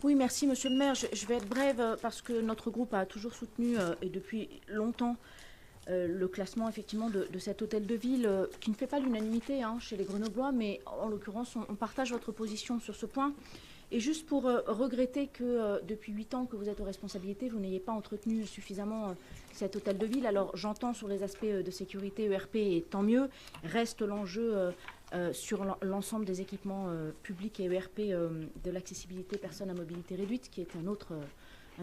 Oui, merci Monsieur le maire. Je vais être brève parce que notre groupe a toujours soutenu et depuis longtemps le classement effectivement de cet hôtel de ville qui ne fait pas l'unanimité chez les Grenoblois, mais en l'occurrence on partage votre position sur ce point. Et juste pour regretter que depuis 8 ans que vous êtes aux responsabilités, vous n'ayez pas entretenu suffisamment cet hôtel de ville. Alors j'entends sur les aspects de sécurité ERP et tant mieux, reste l'enjeu sur l'ensemble des équipements publics et ERP de l'accessibilité personnes à mobilité réduite, qui est un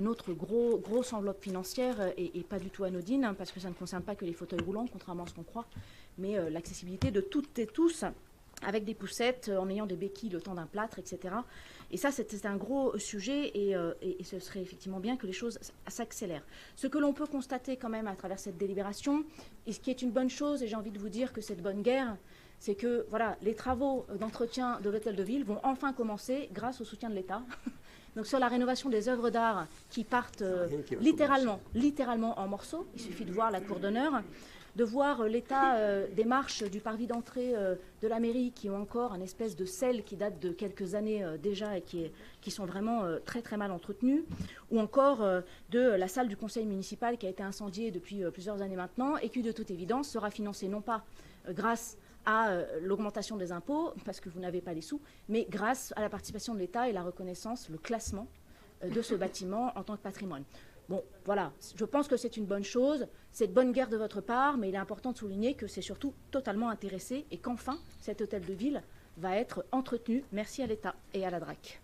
autre grosse enveloppe financière et pas du tout anodine, parce que ça ne concerne pas que les fauteuils roulants, contrairement à ce qu'on croit, mais l'accessibilité de toutes et tous, avec des poussettes, en ayant des béquilles le temps d'un plâtre, etc. Et ça, c'est un gros sujet et ce serait effectivement bien que les choses s'accélèrent. Ce que l'on peut constater quand même à travers cette délibération, et ce qui est une bonne chose, et j'ai envie de vous dire que c'est de bonne guerre, c'est que voilà, les travaux d'entretien de l'hôtel de ville vont enfin commencer grâce au soutien de l'État. Donc sur la rénovation des œuvres d'art qui partent littéralement en morceaux, il suffit de voir la cour d'honneur, de voir l'état des marches du parvis d'entrée de la mairie qui ont encore un espèce de sel qui date de quelques années déjà et qui sont vraiment très très mal entretenus, ou encore de la salle du conseil municipal qui a été incendiée depuis plusieurs années maintenant et qui de toute évidence sera financée non pas grâce à l'augmentation des impôts, parce que vous n'avez pas les sous, mais grâce à la participation de l'État et la reconnaissance, le classement de ce bâtiment en tant que patrimoine. Bon, voilà, je pense que c'est une bonne chose, c'est de bonne guerre de votre part, mais il est important de souligner que c'est surtout totalement intéressé et qu'enfin, cet hôtel de ville va être entretenu. Merci à l'État et à la DRAC.